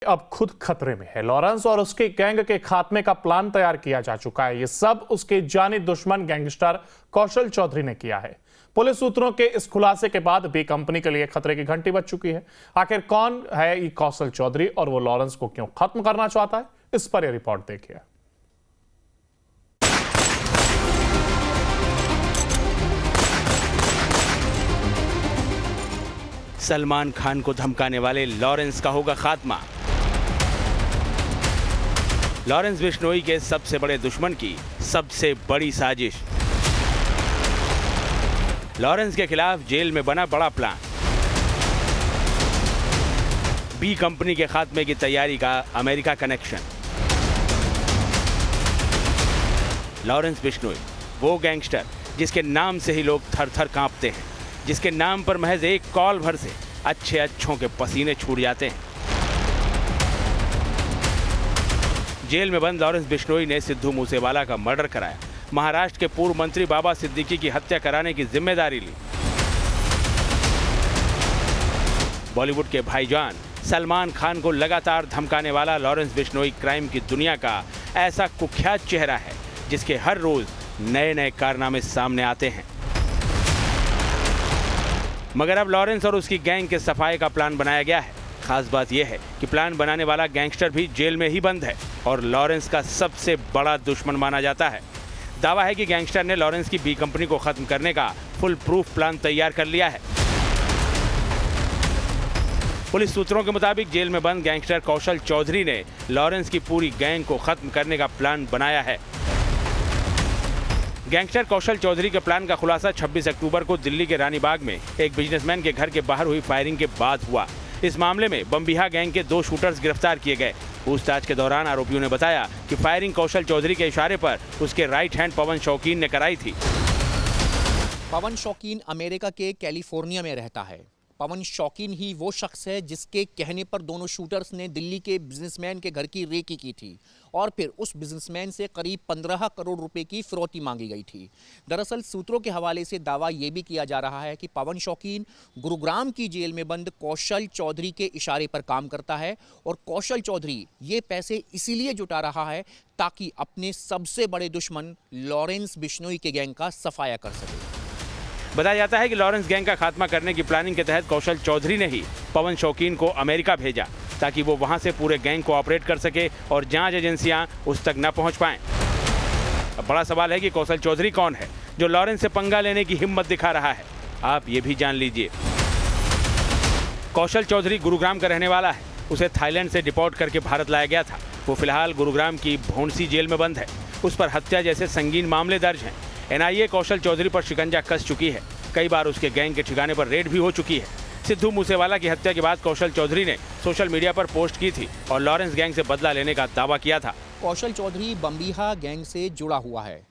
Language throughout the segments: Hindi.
अब खुद खतरे में है। लॉरेंस और उसके गैंग के खात्मे का प्लान तैयार किया जा चुका है। ये सब उसके जानी दुश्मन गैंगस्टर कौशल चौधरी ने किया है। पुलिस सूत्रों के इस खुलासे के बाद बी कंपनी के लिए खतरे की घंटी बज चुकी है। आखिर कौन है ये कौशल चौधरी और वो लॉरेंस को क्यों खत्म करना चाहता है, इस पर यह रिपोर्ट देखिए। सलमान खान को धमकाने वाले लॉरेंस का होगा खात्मा। लॉरेंस बिश्नोई के सबसे बड़े दुश्मन की सबसे बड़ी साजिश। लॉरेंस के खिलाफ जेल में बना बड़ा प्लान। बी कंपनी के खात्मे की तैयारी का अमेरिका कनेक्शन। लॉरेंस बिश्नोई वो गैंगस्टर जिसके नाम से ही लोग थर थर कांपते हैं, जिसके नाम पर महज एक कॉल भर से अच्छों के पसीने छूट जाते हैं। जेल में बंद लॉरेंस बिश्नोई ने सिद्धू मूसेवाला का मर्डर कराया, महाराष्ट्र के पूर्व मंत्री बाबा सिद्दीकी की हत्या कराने की जिम्मेदारी ली। बॉलीवुड के भाईजान सलमान खान को लगातार धमकाने वाला लॉरेंस बिश्नोई क्राइम की दुनिया का ऐसा कुख्यात चेहरा है जिसके हर रोज नए नए कारनामे सामने आते हैं। मगर अब लॉरेंस और उसकी गैंग के सफाई का प्लान बनाया गया है। खास बात यह है कि प्लान बनाने वाला गैंगस्टर भी जेल में ही बंद है और लॉरेंस का सबसे बड़ा दुश्मन माना जाता है। दावा है कि गैंगस्टर ने लॉरेंस की बी कंपनी को खत्म करने का फुल प्रूफ प्लान तैयार कर लिया है। पुलिस सूत्रों के मुताबिक जेल में बंद गैंगस्टर कौशल चौधरी ने लॉरेंस की पूरी गैंग को खत्म करने का प्लान बनाया है। गैंगस्टर कौशल चौधरी के प्लान का खुलासा 26 अक्टूबर को दिल्ली के रानी बाग में एक बिजनेसमैन के घर के बाहर हुई फायरिंग के बाद हुआ। इस मामले में बम्बिहा गैंग के 2 शूटर्स गिरफ्तार किए गए। पूछताछ के दौरान आरोपियों ने बताया कि फायरिंग कौशल चौधरी के इशारे पर उसके राइट हैंड पवन शौकीन ने कराई थी। पवन शौकीन अमेरिका के कैलिफोर्निया में रहता है। पवन शौकीन ही वो शख्स है जिसके कहने पर दोनों शूटर्स ने दिल्ली के बिजनेसमैन के घर की रेकी की थी और फिर उस बिजनेसमैन से करीब 15 करोड़ रुपए की फिरौती मांगी गई थी। दरअसल सूत्रों के हवाले से दावा ये भी किया जा रहा है कि पवन शौकीन गुरुग्राम की जेल में बंद कौशल चौधरी के इशारे पर काम करता है और कौशल चौधरी ये पैसे इसीलिए जुटा रहा है ताकि अपने सबसे बड़े दुश्मन लॉरेंस बिश्नोई के गैंग का सफाया कर सके। बताया जाता है कि लॉरेंस गैंग का खात्मा करने की प्लानिंग के तहत कौशल चौधरी ने ही पवन शौकीन को अमेरिका भेजा ताकि वो वहां से पूरे गैंग को ऑपरेट कर सके और जांच एजेंसियां उस तक न पहुंच पाएं। अब बड़ा सवाल है कि कौशल चौधरी कौन है जो लॉरेंस से पंगा लेने की हिम्मत दिखा रहा है। आप ये भी जान लीजिए। कौशल चौधरी गुरुग्राम का रहने वाला है। उसे थाईलैंड से डिपोर्ट करके भारत लाया गया था। वो फिलहाल गुरुग्राम की भोंडसी जेल में बंद है। उस पर हत्या जैसे संगीन मामले दर्ज हैं। एनआईए कौशल चौधरी पर शिकंजा कस चुकी है। कई बार उसके गैंग के ठिकाने पर रेड भी हो चुकी है। सिद्धू मूसेवाला की हत्या के बाद कौशल चौधरी ने सोशल मीडिया पर पोस्ट की थी और लॉरेंस गैंग से बदला लेने का दावा किया था। कौशल चौधरी बम्बिहा गैंग से जुड़ा हुआ है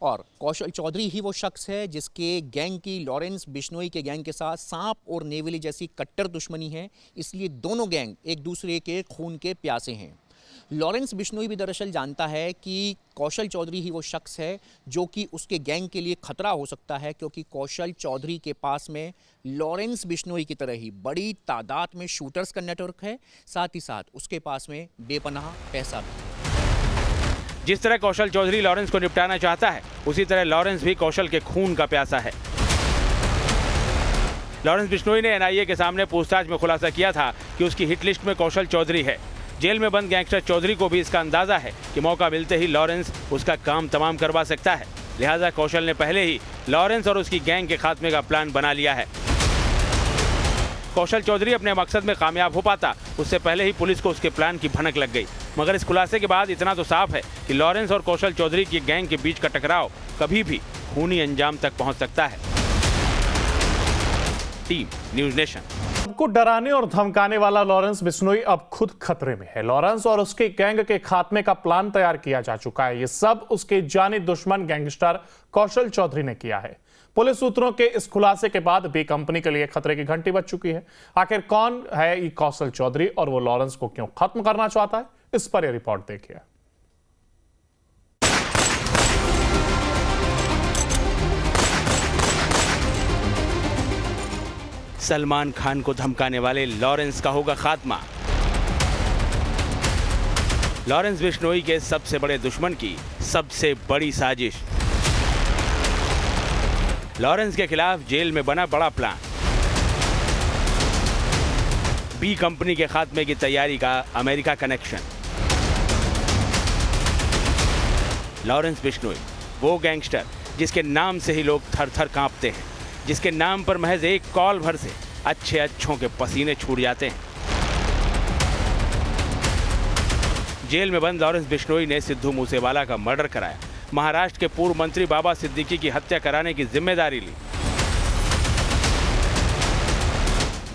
और कौशल चौधरी ही वो शख्स है जिसके गैंग की लॉरेंस बिश्नोई के गैंग के साथ सांप और नेवली जैसी कट्टर दुश्मनी है। इसलिए दोनों गैंग एक दूसरे के खून के प्यासे हैं। लॉरेंस बिश्नोई भी दरअसल जानता है कि कौशल चौधरी ही वो शख्स है जो कि उसके गैंग के लिए खतरा हो सकता है, क्योंकि कौशल चौधरी के पास में लॉरेंस बिश्नोई की तरह ही बड़ी तादाद में शूटर्स का नेटवर्क है। साथ ही साथ उसके पास में बेपनाह पैसा भी। जिस तरह कौशल चौधरी लॉरेंस को निपटाना चाहता है, उसी तरह लॉरेंस भी कौशल के खून का प्यासा है। लॉरेंस बिश्नोई ने एनआईए के सामने पूछताछ में खुलासा किया था कि उसकी हिट लिस्ट में कौशल चौधरी है। जेल में बंद गैंगस्टर चौधरी को भी इसका अंदाजा है कि मौका मिलते ही लॉरेंस उसका काम तमाम करवा सकता है। लिहाजा कौशल ने पहले ही लॉरेंस और उसकी गैंग के खात्मे का प्लान बना लिया है। कौशल चौधरी अपने मकसद में कामयाब हो पाता उससे पहले ही पुलिस को उसके प्लान की भनक लग गई। मगर इस खुलासे के बाद इतना तो साफ है कि लॉरेंस और कौशल चौधरी की गैंग के बीच का टकराव कभी भी खूनी अंजाम तक पहुंच सकता है। Team news nation. सबको डराने और धमकाने वाला लॉरेंस बिश्नोई अब खुद खतरे में है। लॉरेंस और उसके गैंग के खात्मे का प्लान तैयार किया जा चुका है। ये सब उसके जानी दुश्मन गैंगस्टर कौशल चौधरी ने किया है। पुलिस सूत्रों के इस खुलासे के बाद बी कंपनी के लिए खतरे की घंटी बज चुकी है। आखिर कौन है ये कौशल चौधरी और वो लॉरेंस को क्यों खत्म करना चाहता है, इस पर यह रिपोर्ट देखिए। सलमान खान को धमकाने वाले लॉरेंस का होगा खात्मा। लॉरेंस बिश्नोई के सबसे बड़े दुश्मन की सबसे बड़ी साजिश। लॉरेंस के खिलाफ जेल में बना बड़ा प्लान। बी कंपनी के खात्मे की तैयारी का अमेरिका कनेक्शन। लॉरेंस बिश्नोई वो गैंगस्टर जिसके नाम से ही लोग थर थर कांपते हैं, जिसके नाम पर महज एक कॉल भर से अच्छे अच्छों के पसीने छूट जाते हैं। जेल में बंद लॉरेंस बिश्नोई ने सिद्धू मूसेवाला का मर्डर कराया, महाराष्ट्र के पूर्व मंत्री बाबा सिद्दीकी की हत्या कराने की जिम्मेदारी ली।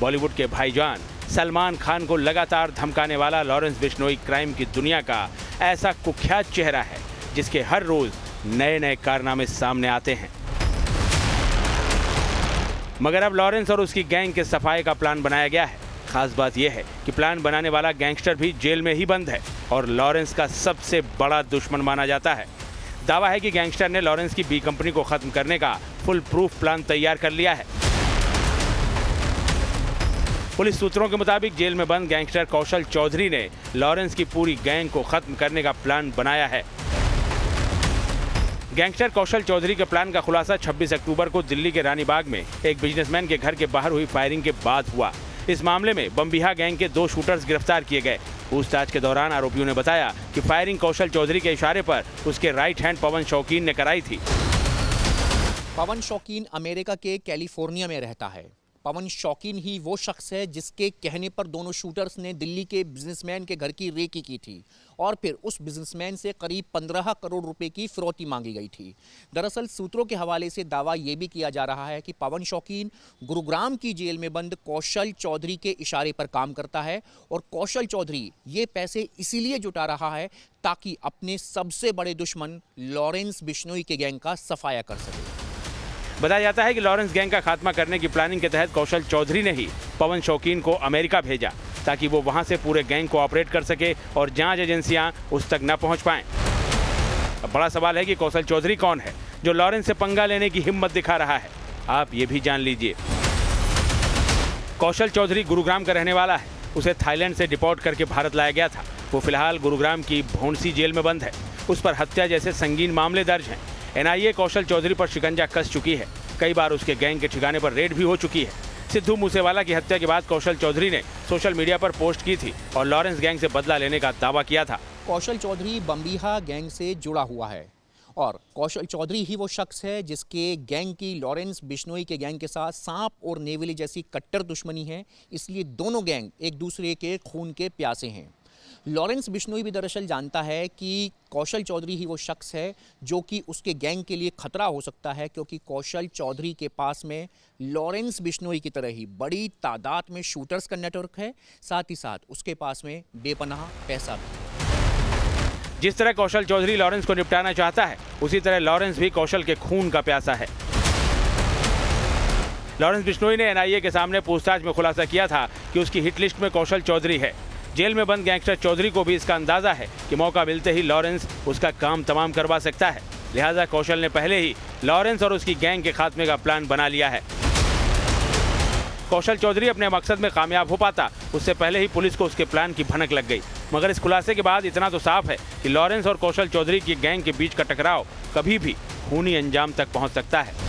बॉलीवुड के भाईजान सलमान खान को लगातार धमकाने वाला लॉरेंस बिश्नोई क्राइम की दुनिया का ऐसा कुख्यात चेहरा है जिसके हर रोज नए नए कारनामे सामने आते हैं। मगर अब लॉरेंस और उसकी गैंग के सफाई का प्लान बनाया गया है। खास बात यह है कि प्लान बनाने वाला गैंगस्टर भी जेल में ही बंद है और लॉरेंस का सबसे बड़ा दुश्मन माना जाता है। दावा है कि गैंगस्टर ने लॉरेंस की बी कंपनी को खत्म करने का फुल प्रूफ प्लान तैयार कर लिया है। पुलिस सूत्रों के मुताबिक जेल में बंद गैंगस्टर कौशल चौधरी ने लॉरेंस की पूरी गैंग को खत्म करने का प्लान बनाया है। गैंगस्टर कौशल चौधरी के प्लान का खुलासा 26 अक्टूबर को दिल्ली के रानी बाग में एक बिजनेसमैन के घर के बाहर हुई फायरिंग के बाद हुआ। इस मामले में बम्बिहा गैंग के 2 शूटर्स गिरफ्तार किए गए। पूछताछ के दौरान आरोपियों ने बताया कि फायरिंग कौशल चौधरी के इशारे पर उसके राइट हैंड पवन शौकीन ने कराई थी। पवन शौकीन अमेरिका के कैलिफोर्निया में रहता है। पवन शौकीन ही वो शख्स है जिसके कहने पर दोनों शूटर्स ने दिल्ली के बिजनेसमैन के घर की रेकी की थी और फिर उस बिजनेसमैन से करीब 15 करोड़ रुपए की फिरौती मांगी गई थी। दरअसल सूत्रों के हवाले से दावा ये भी किया जा रहा है कि पवन शौकीन गुरुग्राम की जेल में बंद कौशल चौधरी के इशारे पर काम करता है और कौशल चौधरी ये पैसे इसीलिए जुटा रहा है ताकि अपने सबसे बड़े दुश्मन लॉरेंस बिश्नोई के गैंग का सफाया कर सके। बताया जाता है कि लॉरेंस गैंग का खात्मा करने की प्लानिंग के तहत कौशल चौधरी ने ही पवन शौकीन को अमेरिका भेजा ताकि वो वहां से पूरे गैंग को ऑपरेट कर सके और जांच एजेंसियां उस तक न पहुंच पाएं। अब बड़ा सवाल है कि कौशल चौधरी कौन है जो लॉरेंस से पंगा लेने की हिम्मत दिखा रहा है। आप ये भी जान लीजिए। कौशल चौधरी गुरुग्राम का रहने वाला है। उसे थाईलैंड से डिपोर्ट करके भारत लाया गया था। वो फिलहाल गुरुग्राम की भोंसी जेल में बंद है। उस पर हत्या जैसे संगीन मामले दर्ज हैं। एनआईए कौशल चौधरी पर शिकंजा कस चुकी है। कई बार उसके गैंग के ठिकाने पर रेड भी हो चुकी है। सिद्धू मूसेवाला की हत्या के बाद कौशल चौधरी ने सोशल मीडिया पर पोस्ट की थी और लॉरेंस गैंग से बदला लेने का दावा किया था। कौशल चौधरी बम्बिहा गैंग से जुड़ा हुआ है और कौशल चौधरी ही वो शख्स है जिसके गैंग की लॉरेंस बिश्नोई के गैंग के साथ सांप और नेवली जैसी कट्टर दुश्मनी है। इसलिए दोनों गैंग एक दूसरे के खून के प्यासे हैं। लॉरेंस बिश्नोई भी दरअसल जानता है कि कौशल चौधरी ही वो शख्स है जो कि उसके गैंग के लिए खतरा हो सकता है, क्योंकि कौशल चौधरी के पास में लॉरेंस बिश्नोई की तरह ही बड़ी तादाद में शूटर्स का नेटवर्क है। साथ ही साथ उसके पास में बेपनाह पैसा भी। जिस तरह कौशल चौधरी लॉरेंस को निपटाना चाहता है, उसी तरह लॉरेंस भी कौशल के खून का प्यासा है। लॉरेंस बिश्नोई ने एनआईए के सामने पूछताछ में खुलासा किया था कि उसकी हिट लिस्ट में कौशल चौधरी है। जेल में बंद गैंगस्टर चौधरी को भी इसका अंदाजा है कि मौका मिलते ही लॉरेंस उसका काम तमाम करवा सकता है। लिहाजा कौशल ने पहले ही लॉरेंस और उसकी गैंग के खात्मे का प्लान बना लिया है। कौशल चौधरी अपने मकसद में कामयाब हो पाता उससे पहले ही पुलिस को उसके प्लान की भनक लग गई। मगर इस खुलासे के बाद इतना तो साफ है कि लॉरेंस और कौशल चौधरी की गैंग के बीच का टकराव कभी भी खूनी अंजाम तक पहुंच सकता है।